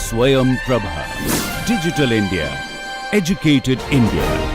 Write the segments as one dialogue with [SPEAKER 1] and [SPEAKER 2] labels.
[SPEAKER 1] Swayam Prabha. Digital India. Educated India.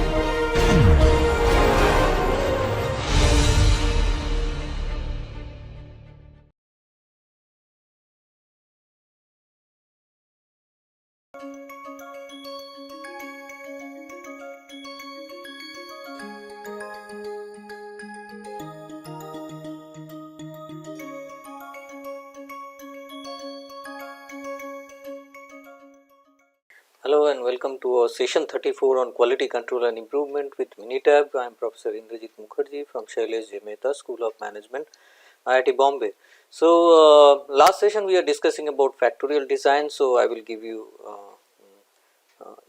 [SPEAKER 2] Hello and welcome to our session 34 on quality control and improvement with MINITAB. I am Professor Indrajit Mukherjee from Shailesh J. Mehta School of Management, IIT Bombay. So, last session we are discussing about factorial design. So, I will give you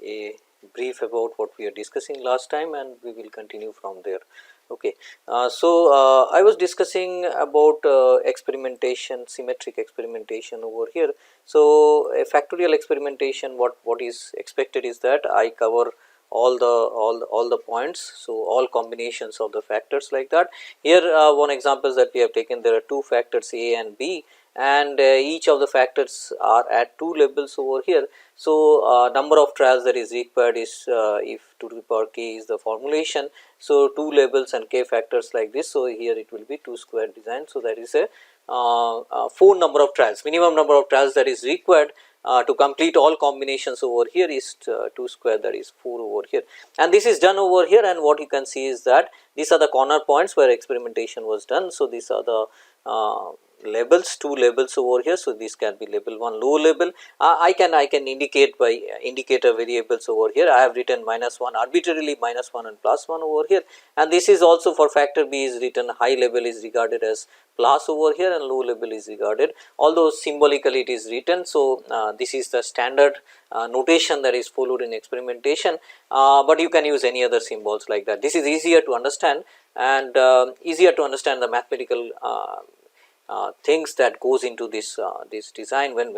[SPEAKER 2] a brief about what we are discussing last time and we will continue from there. Okay. I was discussing about experimentation, symmetric experimentation over here. So, a factorial experimentation, what is expected is that I cover all the points. So, all combinations of the factors like that. Here one example that we have taken, there are two factors A and B, and each of the factors are at two levels over here. So, number of trials that is required is if 2 to the power k is the formulation. So, 2 labels and k factors like this. So, here it will be 2 square design. So, that is a 4 number of trials, minimum number of trials that is required to complete all combinations over here is 2 square, that is 4 over here, and this is done over here. And what you can see is that these are the corner points where experimentation was done. So, these are the labels, 2 labels over here. So, this can be label 1 low label. I can indicate by indicator variables over here. I have written -1 arbitrarily, -1 and +1 over here, and this is also for factor B is written high level is regarded as plus over here and low level is regarded, although symbolically it is written. So, this is the standard notation that is followed in experimentation, but you can use any other symbols like that. This is easier to understand and easier to understand the mathematical things that goes into this this design when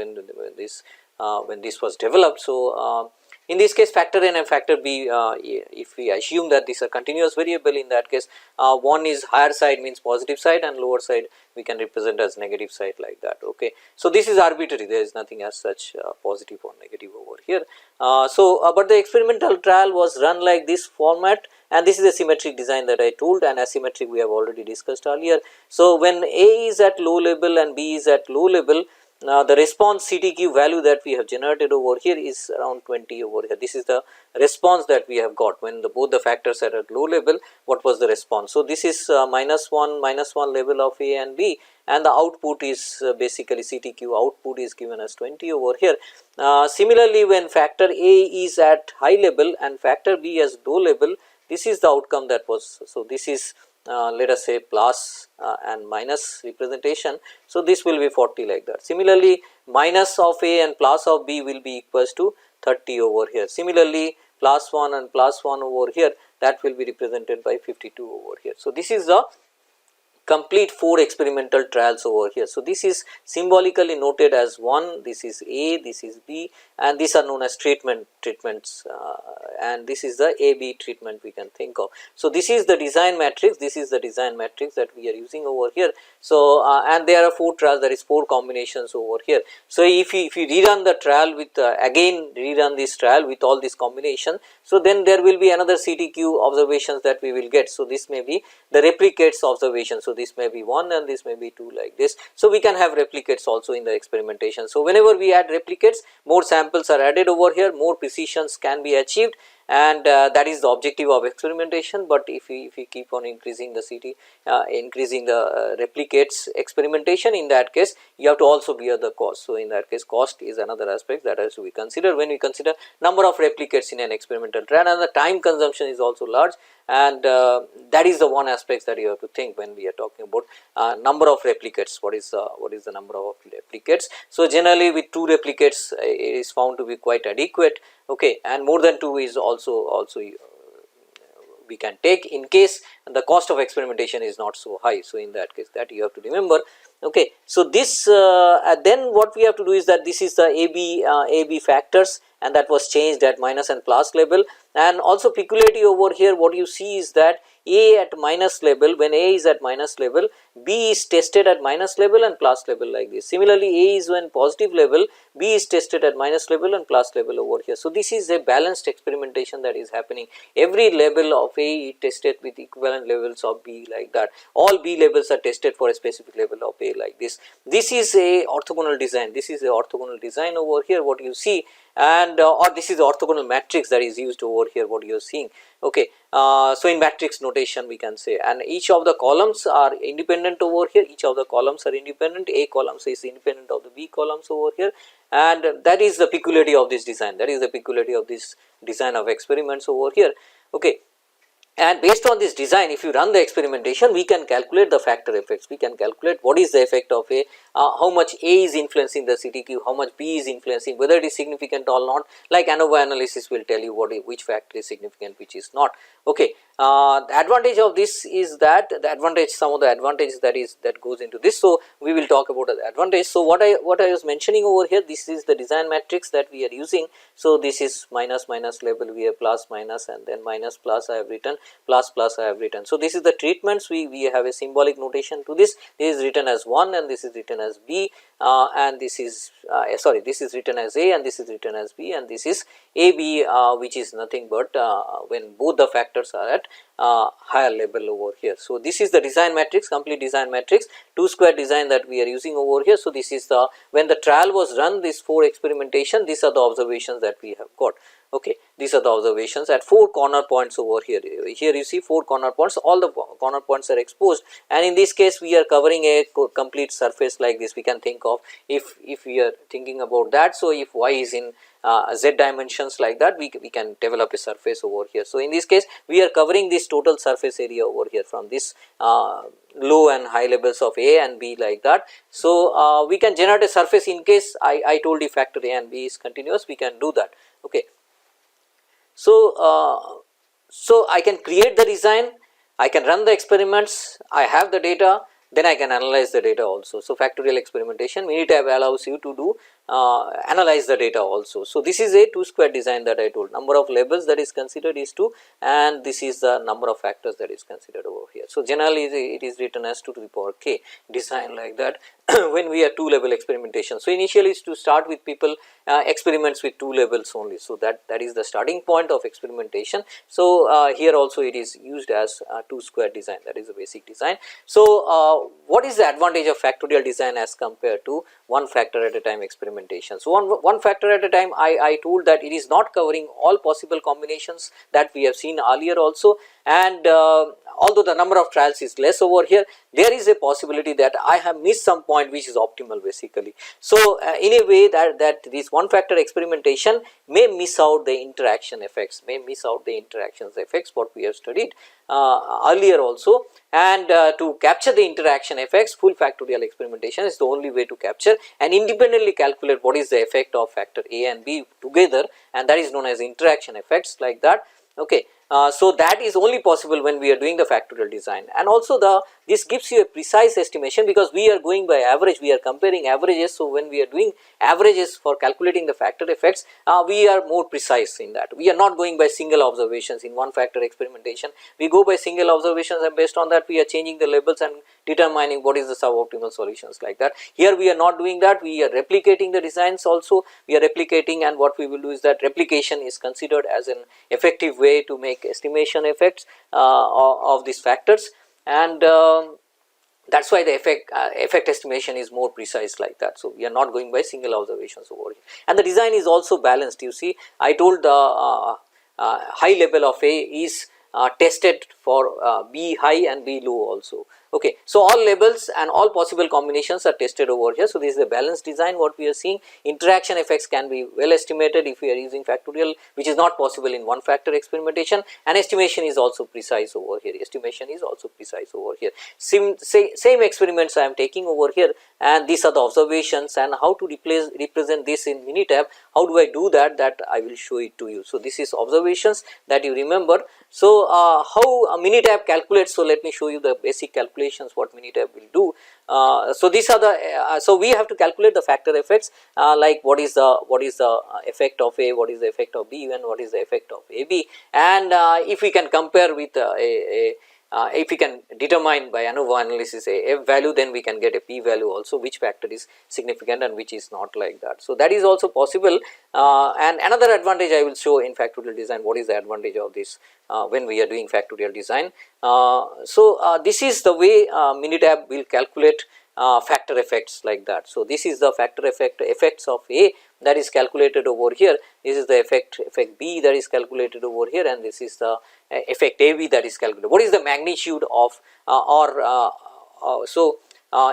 [SPEAKER 2] this was developed. So, in this case factor n and factor b, if we assume that these are continuous variable, in that case one is higher side means positive side and lower side we can represent as negative side like that. Okay. So, this is arbitrary, there is nothing as such positive or negative over here. But the experimental trial was run like this format, and this is a symmetric design that I told, and asymmetric we have already discussed earlier. So, when A is at low level and B is at low level, the response CTQ value that we have generated over here is around 20 over here. This is the response that we have got when both the factors are at low level. What was the response? So, this is -1 level of A and B, and the output is basically CTQ output is given as 20 over here. Similarly, when factor A is at high level and factor B as low level, this is the outcome that was. So, this is let us say plus and minus representation. So, this will be 40 like that. Similarly, minus of A and plus of B will be equals to 30 over here. Similarly, +1 and +1 over here, that will be represented by 52 over here. So, this is the complete 4 experimental trials over here. So, this is symbolically noted as 1, this is A, this is B, and these are known as treatments and this is the AB treatment we can think of. So, this is the design matrix, this is the design matrix that we are using over here. So, and there are 4 trials, there is 4 combinations over here. So, if you rerun the trial with again rerun this trial with all these combinations, so then there will be another CTQ observations that we will get. So, this may be the replicates observation. So, this may be 1 and this may be 2 like this. So, we can have replicates also in the experimentation. So, whenever we add replicates, more samples are added over here, more precisions can be achieved, and that is the objective of experimentation. But if we keep on increasing the increasing the replicates experimentation, in that case you have to also bear the cost. So, in that case cost is another aspect that has to be considered when we consider number of replicates in an experimental trial, and the time consumption is also large, and that is the one aspect that you have to think when we are talking about number of replicates. What is the number of replicates? So, generally with 2 replicates it is found to be quite adequate. Okay, and more than 2 is also we can take in case the cost of experimentation is not so high. So, in that case that you have to remember. Okay, so this then what we have to do is that this is the AB factors, and that was changed at minus and plus level. And also peculiarity over here, what you see is that A at minus level, when A is at minus level, B is tested at minus level and plus level like this. Similarly, A is when positive level, B is tested at minus level and plus level over here. So, this is a balanced experimentation that is happening. Every level of A is tested with equivalent levels of B like that. All B levels are tested for a specific level of A like this. This is a orthogonal design. This is a orthogonal design over here what you see, and or this is the orthogonal matrix that is used over here what you are seeing. Okay. So, in matrix notation we can say, and each of the columns are independent over here, each of the columns are independent, A columns is independent of the B columns over here, and that is the peculiarity of this design, that is the peculiarity of this design of experiments over here. Okay. And based on this design, if you run the experimentation, we can calculate the factor effects, we can calculate what is the effect of A, how much A is influencing the CTQ, how much B is influencing, whether it is significant or not, like ANOVA analysis will tell you which factor is significant, which is not. Okay. The advantage of this is that some of the advantages that goes into this. So, we will talk about the advantage. So, what I was mentioning over here, this is the design matrix that we are using. So, this is minus level, we have plus minus, and then minus plus I have written, plus I have written. So, this is the treatments, we have a symbolic notation to this. This is written as 1 and this is written as B, and this is this is written as A and this is written as B, and this is AB, which is nothing but when both the factors are at higher level over here. So, this is the design matrix, complete design matrix, 2 square design that we are using over here. So, this is the, when the trial was run, this 4 experimentation, these are the observations that we have got. Okay. These are the observations at 4 corner points over here. Here you see 4 corner points, all the corner points are exposed, and in this case we are covering a complete surface like this. We can think of, if we are thinking about that. So, if y is in z dimensions like that, we can develop a surface over here. So, in this case we are covering this total surface area over here from this low and high levels of A and B like that. So, we can generate a surface in case I told you factor A and B is continuous, we can do that. Okay. So, so I can create the design, I can run the experiments, I have the data, then I can analyze the data also. So, factorial experimentation, MINITAB allows you to do analyze the data also. So, this is a 2 square design that I told, number of levels that is considered is 2, and this is the number of factors that is considered over here. So, generally it is written as 2 to the power k design like that when we are 2 level experimentation. So, initially is to start with people experiments with 2 levels only. So, that is the starting point of experimentation. So, here also it is used as 2 square design, that is the basic design. So, what is the advantage of factorial design as compared to 1 factor at a time experimentation? So, one factor at a time, I told that it is not covering all possible combinations that we have seen earlier also, and although the number of trials is less over here, there is a possibility that I have missed some point which is optimal basically. So, in a way that this 1 factor experimentation may miss out the interaction effects, effects what we have studied earlier also, and to capture the interaction effects, full factorial experimentation is the only way to capture and independently calculate what is the effect of factor A and B together, and that is known as interaction effects like that. Okay. So, that is only possible when we are doing the factorial design, and also this gives you a precise estimation because we are going by average, we are comparing averages. So, when we are doing averages for calculating the factor effects, we are more precise in that. We are not going by single observations in 1 factor experimentation, we go by single observations, and based on that we are changing the labels and determining what is the suboptimal solutions like that. Here we are not doing that, we are replicating the designs also, we are replicating, and what we will do is that replication is considered as an effective way to make estimation effects of these factors, and that is why the effect estimation is more precise like that. So, we are not going by single observations over here, and the design is also balanced. You see, I told the high level of A is tested for B high and B low also. Okay. So, all levels and all possible combinations are tested over here. So, this is a balanced design what we are seeing. Interaction effects can be well estimated if we are using factorial, which is not possible in 1 factor experimentation, and estimation is also precise over here. Same experiments I am taking over here, and these are the observations, and how to represent this in MINITAB, how do I do that I will show it to you. So, this is observations that you remember. So, how MINITAB calculates, so let me show you the basic calculations what MINITAB will do. So, these are the so we have to calculate the factor effects like what is the effect of A, what is the effect of B, and what is the effect of AB, and if we can compare with a if we can determine by ANOVA analysis a f value, then we can get a p value also, which factor is significant and which is not, like that. So, that is also possible, and another advantage I will show in factorial design, what is the advantage of this when we are doing factorial design. This is the way MINITAB will calculate factor effects, like that. So, this is the factor effects of A that is calculated over here, this is the effect B that is calculated over here, and this is the effect AB that is calculated. What is the magnitude of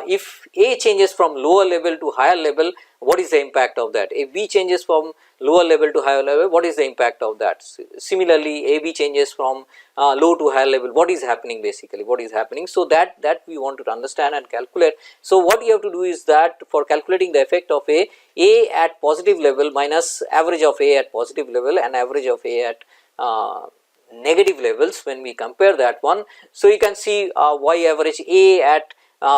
[SPEAKER 2] if A changes from lower level to higher level, what is the impact of that? If B changes from lower level to higher level, what is the impact of that? Similarly, AB changes from low to higher level, what is happening basically, what is happening. So, that we want to understand and calculate. So, what you have to do is that for calculating the effect of A at positive level minus average of A at positive level and average of A at negative levels, when we compare that one. So, you can see y average A at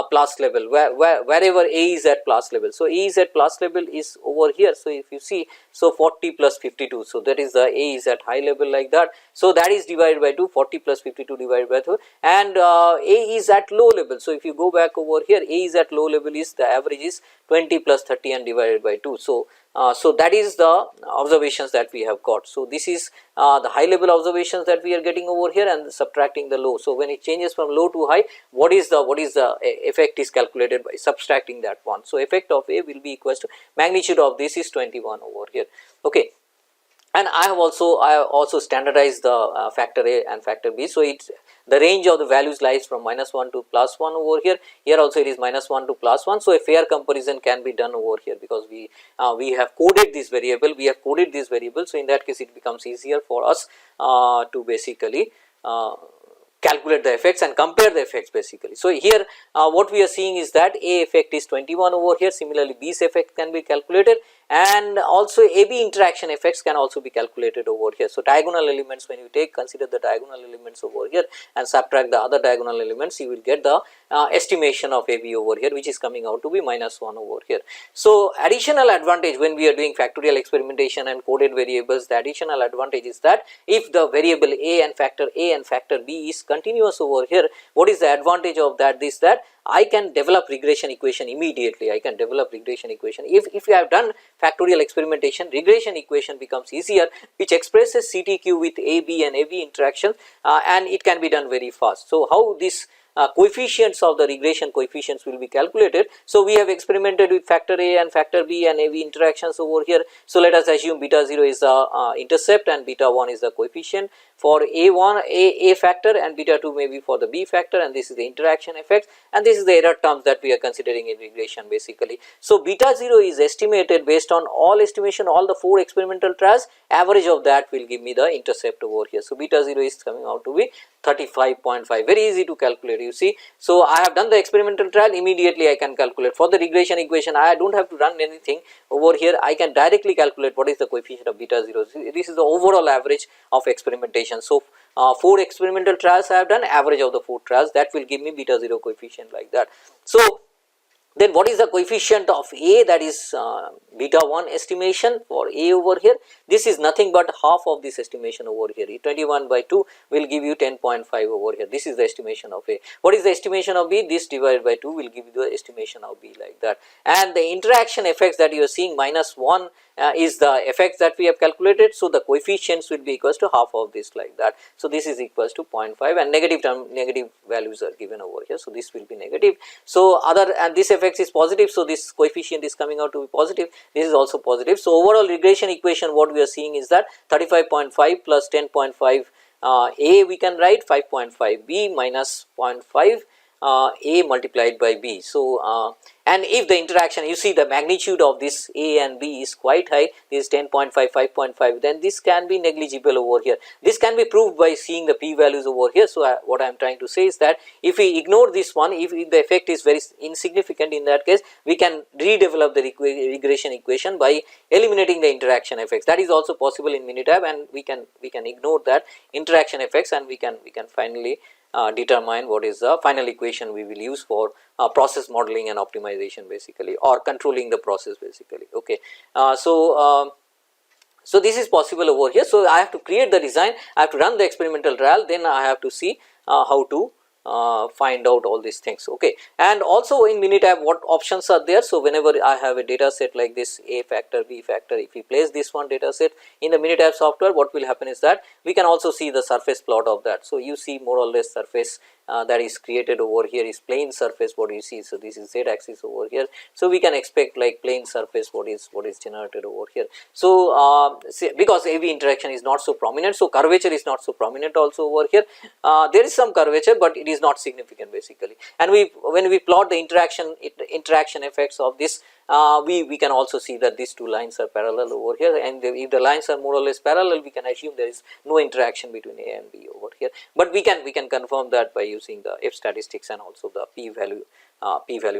[SPEAKER 2] plus level, wherever A is at plus level. So, A is at plus level is over here. So, if you see, so 40 plus 52. So, that is the A is at high level, like that. So, that is divided by 2, 40 plus 52 divided by 2, and A is at low level. So, if you go back over here, A is at low level is the average is 20 plus 30 and divided by 2. So, that is the observations that we have got. So, this is the high level observations that we are getting over here and subtracting the low. So, when it changes from low to high, what is the effect is calculated by subtracting that one. So, effect of A will be equals to magnitude of this is 21 over here. Okay. And I have also standardized the factor A and factor B. So, it's the range of the values lies from -1 to +1 over here. Here also it is -1 to +1. So, a fair comparison can be done over here, because we have coded this variable. So, in that case it becomes easier for us to basically calculate the effects and compare the effects basically. So, here what we are seeing is that A effect is 21 over here. Similarly, B's effect can be calculated, and also AB interaction effects can also be calculated over here. So, diagonal elements, when you consider the diagonal elements over here and subtract the other diagonal elements, you will get the estimation of AB over here, which is coming out to be -1 over here. So, additional advantage when we are doing factorial experimentation and coded variables, the additional advantage is that if the variable A and factor B is continuous over here, what is the advantage of that? This that I can develop regression equation immediately. If you have done factorial experimentation, regression equation becomes easier, which expresses CTQ with AB and AB interactions, and it can be done very fast. So, how this coefficients of the regression coefficients will be calculated. So, we have experimented with factor A and factor B and AB interactions over here. So, let us assume beta 0 is the intercept and beta 1 is the coefficient for A factor, and beta 2 may be for the B factor, and this is the interaction effect, and this is the error terms that we are considering in regression basically. So, beta 0 is estimated based on all the 4 experimental trials. Average of that will give me the intercept over here. So, beta 0 is coming out to be 35.5, very easy to calculate, you see. So, I have done the experimental trial, immediately I can calculate. For the regression equation, I do not have to run anything over here, I can directly calculate what is the coefficient of beta 0. This is the overall average of experimentation. So, 4 experimental trials I have done, average of the 4 trials, that will give me beta 0 coefficient, like that. So, then what is the coefficient of A, that is beta 1 estimation for A over here? This is nothing but half of this estimation over here. 21 by 2 will give you 10.5 over here. This is the estimation of A. What is the estimation of B? This divided by 2 will give you the estimation of B, like that. And the interaction effects that you are seeing, -1 is the effects that we have calculated. So, the coefficients will be equals to half of this, like that. So, this is equals to 0.5, and negative values are given over here. So, this will be negative. So, and this effect is positive. So, this coefficient is coming out to be positive. This is also positive. So, overall regression equation, what we are seeing is that 35.5 plus 10.5 A, we can write 5.5 B minus 0.5 A multiplied by B. So, and if the interaction, you see the magnitude of this A and B is quite high, this is 10.5, 5.5, then this can be negligible over here. This can be proved by seeing the p values over here. So, what I am trying to say is that if we ignore this one, if the effect is very insignificant, in that case we can redevelop the regression equation by eliminating the interaction effects. That is also possible in MINITAB, and we can ignore that interaction effects, and we can finally determine what is the final equation we will use for process modeling and optimization basically, or controlling the process basically. Okay. So, this is possible over here. So, I have to create the design, I have to run the experimental trial, then I have to see how to find out all these things. Okay. And also in MINITAB what options are there. So, whenever I have a data set like this A factor, B factor, if we place this one data set in the MINITAB software, what will happen is that we can also see the surface plot of that. So, you see more or less surface that is created over here is plane surface what you see. So, this is z axis over here. So, we can expect like plane surface what is generated over here. So, because AB interaction is not so prominent, so curvature is not so prominent also over here. There is some curvature, but it is not significant basically. And when we plot the interaction effects of this, we can also see that these two lines are parallel over here, and if the lines are more or less parallel, we can assume there is no interaction between A and B over here. But we can confirm that by using the F statistics and also the p value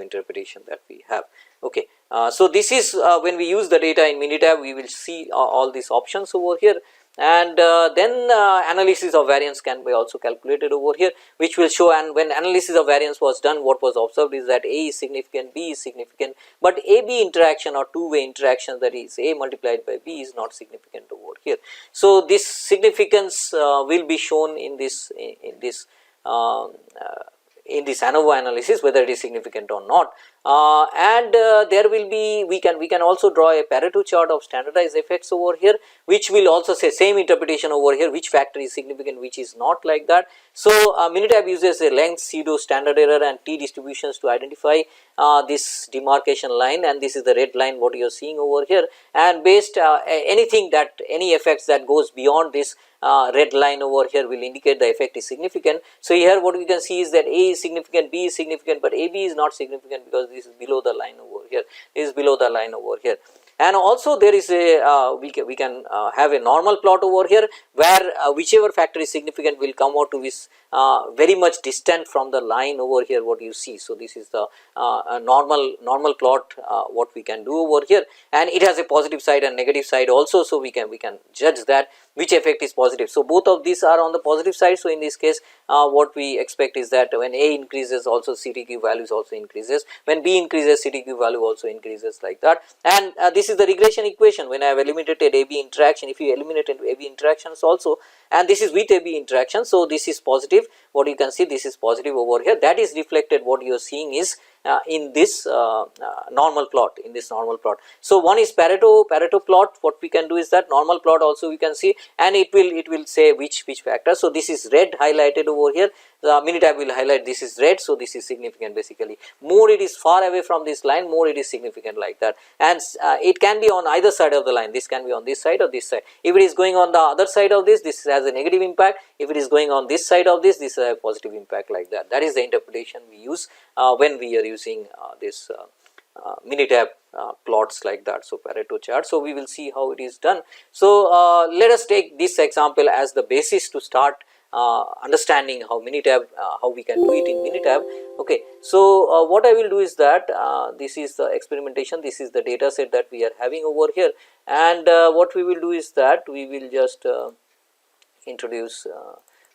[SPEAKER 2] interpretation that we have. Okay. So, this is when we use the data in MINITAB, we will see all these options over here. And then analysis of variance can be also calculated over here, which will show, and when analysis of variance was done, what was observed is that A is significant, B is significant, but AB interaction or two-way interaction, that is A multiplied by B, is not significant over here. So, this significance will be shown in this ANOVA analysis, whether it is significant or not. And there will be, we can also draw a Pareto chart of standardized effects over here, which will also say same interpretation over here, which factor is significant, which is not, like that. So, MINITAB uses a length, pseudo, standard error and t distributions to identify this demarcation line, and this is the red line what you are seeing over here, and based anything that any effects that goes beyond this red line over here will indicate the effect is significant. So, here what we can see is that A is significant, B is significant, but AB is not significant because this is below the line over here, this is below the line over here. And also there is a we can have a normal plot over here, where whichever factor is significant will come out to this very much distant from the line over here what you see. So, this is the normal plot what we can do over here, and it has a positive side and negative side also. So, we can judge that which effect is positive. So, both of these are on the positive side. So, in this case what we expect is that when A increases, also CTQ values also increases, when B increases, CTQ value also increases, like that. And this is the regression equation when I have eliminated AB interaction. If you eliminate AB interactions also, and this is with AB interaction, so this is positive, what you can see, this is positive over here, that is reflected, what you are seeing is in this normal plot, So, one is Pareto plot. What we can do is that normal plot also we can see, and it will say which factor. So, this is red highlighted over here, the MINITAB will highlight this is red. So, this is significant basically. More it is far away from this line, more it is significant, like that. And it can be on either side of the line, this can be on this side or this side. If it is going on the other side of this has a negative impact. If it is going on this side of this has a positive impact, like that. That is the interpretation we use when we are using this MINITAB plots, like that. So, Pareto chart. So, we will see how it is done. So, let us take this example as the basis to start understanding how MINITAB, how we can do it in MINITAB. Okay. So, what I will do is that this is the experimentation, this is the data set that we are having over here, and what we will do is that we will just introduce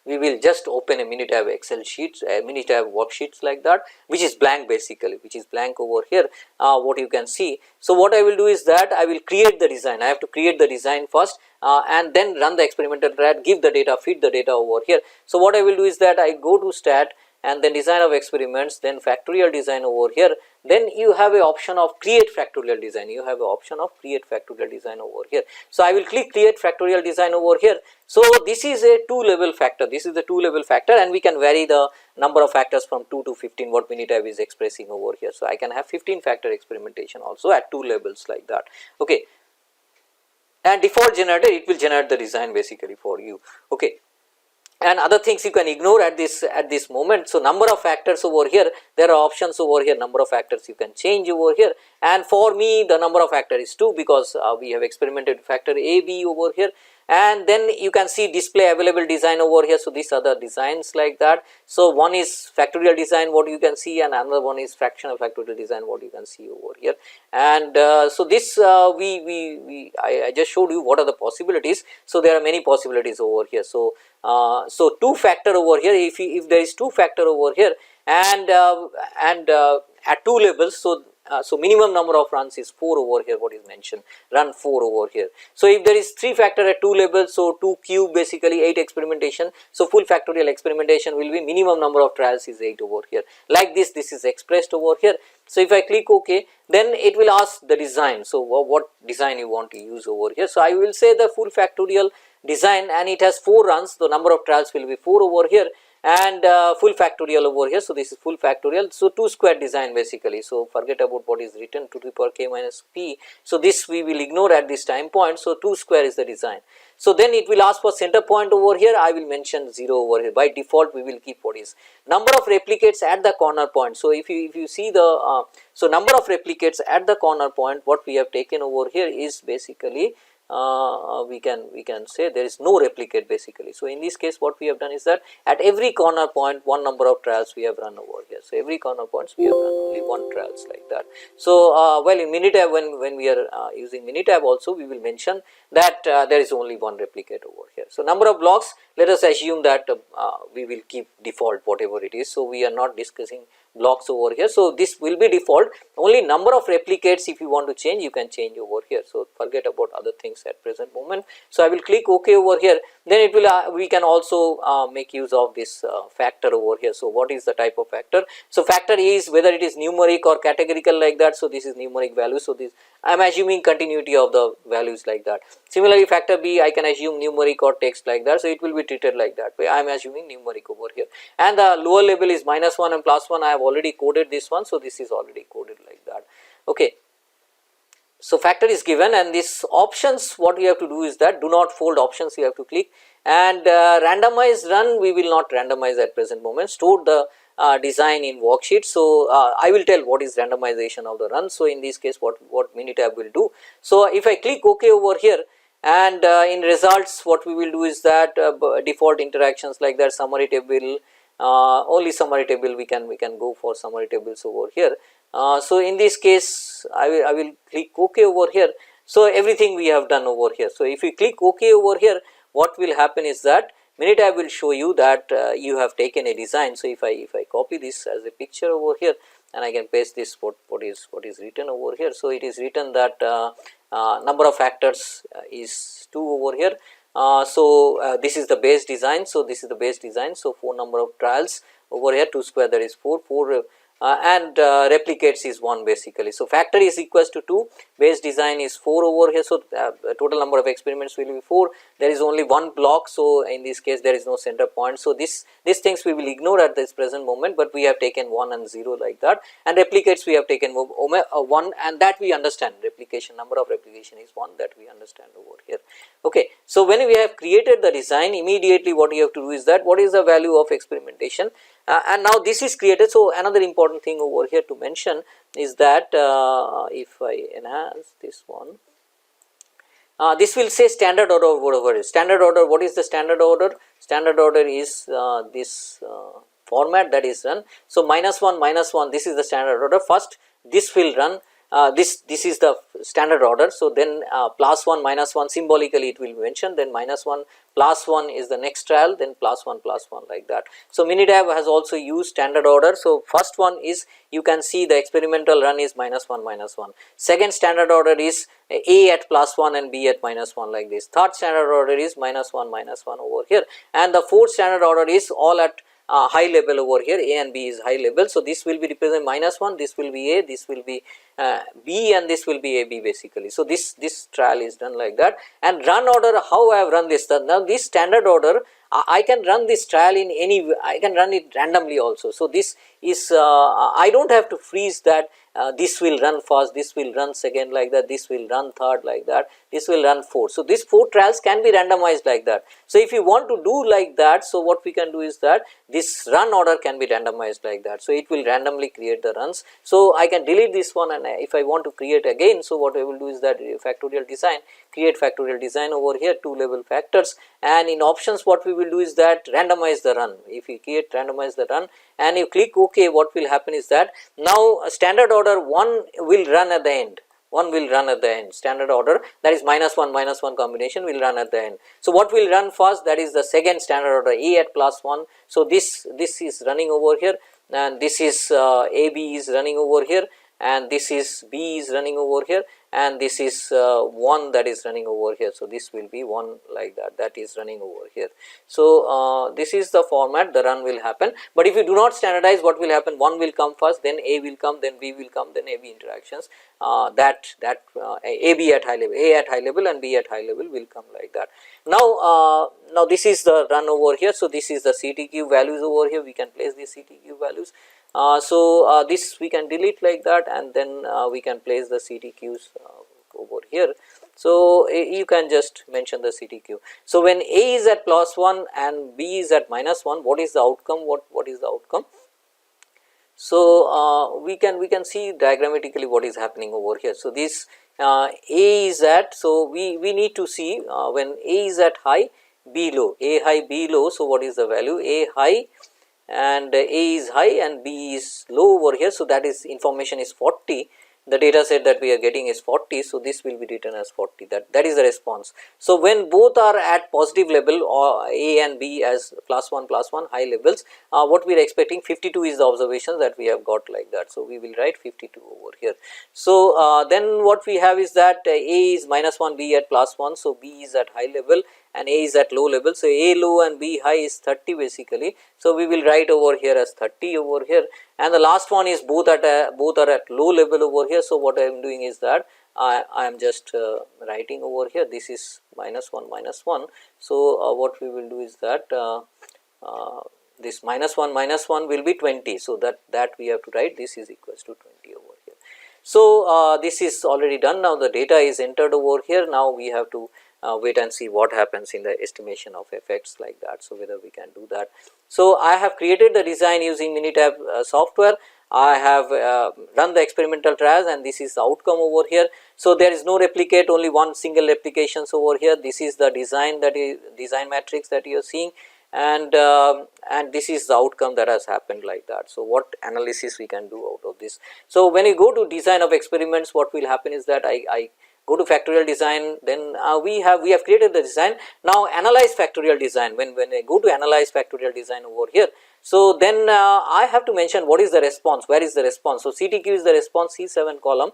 [SPEAKER 2] we will just open a MINITAB Excel sheets, MINITAB worksheets, like that, which is blank basically, which is blank over here, what you can see. So, what I will do is that I will create the design, I have to create the design first and then run the experimental triad, give the data, feed the data over here. So, what I will do is that I go to stat and then design of experiments, then factorial design over here, then you have a option of create factorial design, over here. So, I will click create factorial design over here. So, this is a 2-level factor, and we can vary the number of factors from 2 to 15 what MINITAB is expressing over here. So, I can have 15 factor experimentation also at 2 levels, like that. Okay. And default generator, it will generate the design basically for you. Okay. And other things you can ignore at this moment. So, number of factors over here, there are options over here, number of factors you can change over here, and for me the number of factor is 2 because we have experimented factor A, B over here. And then you can see display available design over here. So, these are the designs, like that. So, one is factorial design what you can see, and another one is fractional factorial design what you can see over here. And so, this I just showed you what are the possibilities. So, there are many possibilities over here. So, 2 factor over here, if there is 2 factor over here and at 2 levels. So, so minimum number of runs is 4 over here, what is mentioned, run 4 over here. So if there is 3 factor at 2 levels, so 2 cube basically 8 experimentation, so full factorial experimentation will be minimum number of trials is 8 over here. Like this is expressed over here. So if I click OK, then it will ask the design. So what design you want to use over here. So I will say the full factorial design, and it has 4 runs, the number of trials will be 4 over here, and full factorial over here. So this is full factorial, so 2 square design basically. So forget about what is written 2 to the power k minus p. So this we will ignore at this time point. So 2 square is the design. So then it will ask for center point over here. I will mention 0 over here. By default we will keep what is number of replicates at the corner point. So if you see the so number of replicates at the corner point, what we have taken over here is basically we can say there is no replicate basically. So in this case what we have done is that at every corner point one number of trials we have run over here. So every corner points we have run only 1 trials like that. So well, in MINITAB, when we are using MINITAB also, we will mention that there is only 1 replicate over here. So number of blocks, let us assume that we will keep default whatever it is. So we are not discussing blocks over here. So this will be default, only number of replicates if you want to change, you can change over here. So forget about other things at present moment. So I will click OK over here, then it will we can also make use of this factor over here. So what is the type of factor? So factor is whether it is numeric or categorical like that. So this is numeric value. So this I am assuming continuity of the values like that. Similarly factor B, I can assume numeric or text like that. So it will be treated like that way. I am assuming numeric over here, and the lower level is -1 and +1. I have already coded this one. So this is already coded like that. Okay. So factor is given, and this options, what we have to do is that do not fold options you have to click, and randomize run we will not randomize at present moment. Store the design in worksheet. So I will tell what is randomization of the run. So in this case what MINITAB will do. So if I click OK over here, and in results what we will do is that default interactions like that, summary table, only summary table we can go for summary tables over here. So in this case I will click OK over here. So everything we have done over here. So if you click OK over here, what will happen is that MINITAB will show you that you have taken a design. So if I copy this as a picture over here, and I can paste this what is written over here. So it is written that number of factors is 2 over here. So this is the base design. So this is the base design. So 4 number of trials over here, 2 square, that is 4 and replicates is 1 basically. So factor is equals to 2, base design is 4 over here. So total number of experiments will be 4. There is only 1 block. So in this case there is no center point. So these things we will ignore at this present moment, but we have taken 1 and 0 like that, and replicates we have taken 1, and that we understand. Replication, number of replication is 1, that we understand over here. Okay. So when we have created the design, immediately what you have to do is that what is the value of experimentation, and now this is created. So another important thing over here to mention is that if I enhance this one, this will say standard order whatever is standard order. What is the standard order? Standard order is this format that is run. So -1 this is the standard order. First this will run. This is the standard order. So then +1 -1 symbolically it will be mentioned, then -1 +1 is the next trial, then +1 like that. So MINITAB has also used standard order. So first one is, you can see the experimental run is -1 Second standard order is A at +1 and B at -1 like this. Third standard order is -1 over here, and the fourth standard order is all at high level over here. A and B is high level. So this will be represented -1, this will be A, this will be B, and this will be AB basically. So this trial is done like that. And run order, how I have run this, now this standard order I can run this trial in any, I can run it randomly also. So this is I don't have to freeze that this will run first, this will run second like that, this will run third like that, this will run fourth. So these 4 trials can be randomized like that. So if you want to do like that, so what we can do is that this run order can be randomized like that. So it will randomly create the runs. So I can delete this one, and if I want to create again, so what I will do is that factorial design, create factorial design over here, 2 level factors, and in options what we will do is that randomize the run. If you create randomize the run and you click OK, what will happen is that now standard order 1 will run at the end. 1 will run at the end. Standard order, that is -1 combination, will run at the end. So what will run first, that is the second standard order, A at +1. So this is running over here, and this is AB is running over here, and this is B is running over here, and this is 1 that is running over here. So, this will be 1 like that is running over here. So, this is the format the run will happen, but if you do not standardize, what will happen, 1 will come first, then A will come, then B will come, then A B interactions, A B at high level, A at high level and B at high level will come like that. Now this is the run over here. So, this is the CTQ values over here, we can place the CTQ values. This we can delete like that, and then we can place the CTQs over here. So, you can just mention the CTQ. So, when A is at +1 and B is at -1, what is the outcome? What is the outcome? So, we can see diagrammatically what is happening over here. So, this A is at, so we need to see when A is at high, B low, A high, B low. So, what is the value? A high and A is high and B is low over here. So, that is information is 40. The data set that we are getting is 40. So, this will be written as 40, that is the response. So, when both are at positive level, or A and B as +1 high levels, what we are expecting, 52 is the observation that we have got like that. So, we will write 52 over here. So, then what we have is that A is -1, B at +1. So, B is at high level and A is at low level. So, A low and B high is 30 basically. So, we will write over here as 30 over here, and the last one is both are at low level over here. So, what I am doing is that I am just writing over here, this is -1. So, what we will do is that this -1 will be 20. So, that we have to write, this is equals to 20 over here. So, this is already done. Now, the data is entered over here. Now, we have to wait and see what happens in the estimation of effects like that. So, whether we can do that. So, I have created the design using MINITAB software. I have run the experimental trials, and this is the outcome over here. So, there is no replicate, only one single replications over here. This is the design, that is design matrix that you are seeing, and this is the outcome that has happened like that. So, what analysis we can do out of this? So, when you go to design of experiments, what will happen is that I go to factorial design, then we have created the design. Now, analyze factorial design. When I go to analyze factorial design over here, so then I have to mention what is the response, where is the response. So, CTQ is the response, C7 column.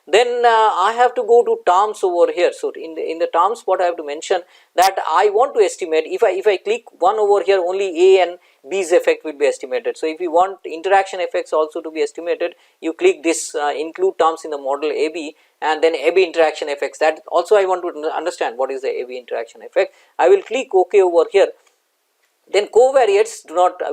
[SPEAKER 2] Then I have to go to terms over here. So, in the terms, what I have to mention, that I want to estimate, if I click 1 over here, only A and B's effect will be estimated. So, if you want interaction effects also to be estimated, you click this include terms in the model AB, and then AB interaction effects. That also I want to understand what is the AB interaction effect. I will click OK over here. Then covariates,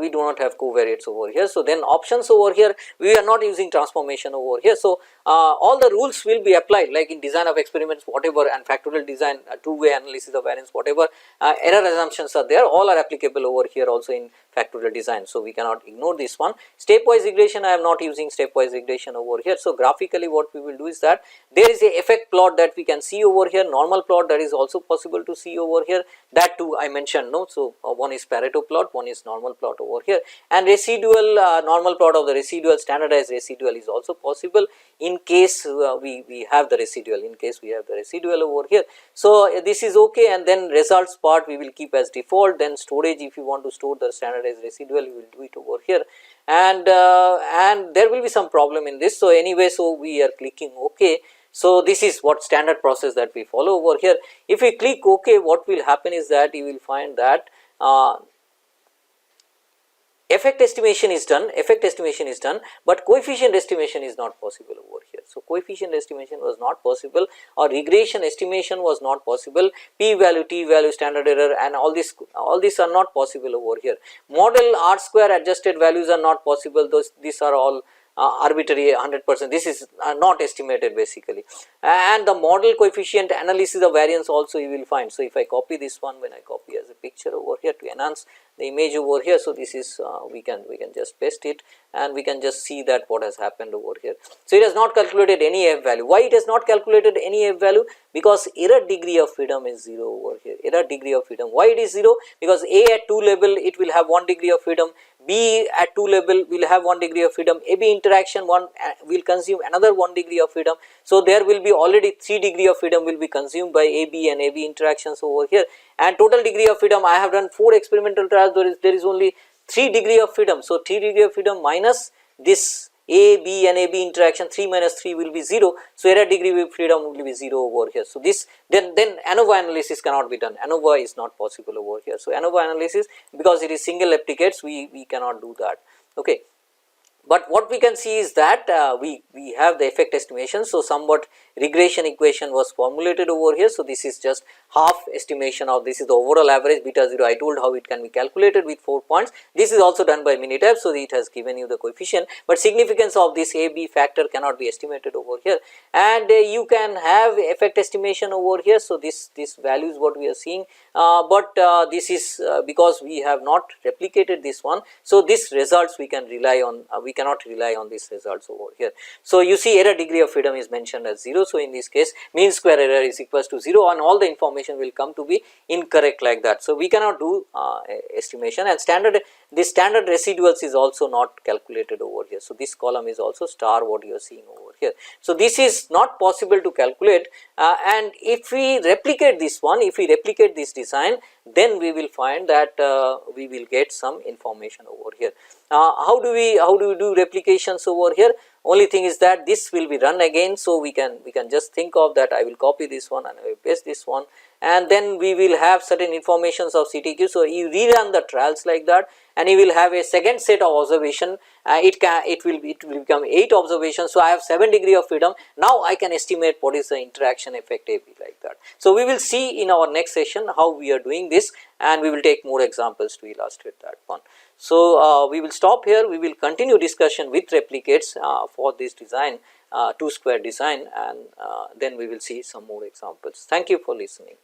[SPEAKER 2] we do not have covariates over here. So, then options over here, we are not using transformation over here. So, all the rules will be applied, like in design of experiments, whatever, and factorial design, two-way analysis of variance, whatever error assumptions are there, all are applicable over here also in factorial design. So, we cannot ignore this one. Stepwise regression, I am not using stepwise regression over here. So, graphically what we will do is that there is a effect plot that we can see over here, normal plot that is also possible to see over here, that too I mentioned, no. So, one is Pareto plot, one is normal plot over here, and residual normal plot of the residual, standardized residual is also possible in case we have the residual, over here. So, this is okay, and then results part we will keep as default. Then storage, if you want to store the standardized residual, you will do it over here, and there will be some problem in this. So, anyway, so we are clicking OK. So, this is what standard process that we follow over here. If we click OK, what will happen is that you will find that effect estimation is done, but coefficient estimation is not possible over here. So, coefficient estimation was not possible, or regression estimation was not possible, p value, t value, standard error, and all these are not possible over here. Model R square adjusted values are not possible, these are all arbitrary 100%, this is not estimated basically, and the model coefficient analysis of variance also you will find. So, if I copy this one, when I copy as a picture over here to enhance the image over here, so this is we can just paste it, and we can just see that what has happened over here. So, it has not calculated any f value. Why it has not calculated any f value? Because error degree of freedom is 0 over here, error degree of freedom. Why it is 0? Because A at 2 level it will have 1 degree of freedom, B at 2 level will have 1 degree of freedom, AB interaction will consume another 1 degree of freedom. So, there will be already 3 degree of freedom will be consumed by AB and AB interactions over here, and total degree of freedom, I have done 4 experimental trials, there is only 3 degree of freedom. So, 3 degree of freedom minus this A, B and A, B interaction 3 minus 3 will be 0. So, error degree of freedom will be 0 over here. So, this then ANOVA analysis cannot be done, ANOVA is not possible over here. So, ANOVA analysis, because it is single replicates, we cannot do that. Okay. But what we can see is that we have the effect estimation. So, somewhat regression equation was formulated over here. So, this is just half estimation of this is the overall average beta 0. I told how it can be calculated with 4 points. This is also done by MINITAB. So, it has given you the coefficient, but significance of this A B factor cannot be estimated over here, and you can have effect estimation over here. So, this value is what we are seeing, but this is because we have not replicated this one. So, this results we can rely on, we cannot rely on these results over here. So, you see error degree of freedom is mentioned as 0. So, in this case mean square error is equals to 0 and all the information will come to be incorrect like that. So, we cannot do estimation, and this standard residuals is also not calculated over here. So, this column is also star what you are seeing over here. So, this is not possible to calculate, and if we replicate this one, if we replicate this design, then we will find that we will get some information over here. How do we do replications over here? Only thing is that this will be run again. So, we can just think of that. I will copy this one and I will paste this one, and then we will have certain informations of CTQ. So, you rerun the trials like that, and you will have a second set of observation. It will become 8 observations. So, I have 7 degree of freedom. Now, I can estimate what is the interaction effect AB like that. So, we will see in our next session how we are doing this, and we will take more examples to illustrate that one. So, we will stop here. We will continue discussion with replicates for this design, 2 square design, and then we will see some more examples. Thank you for listening.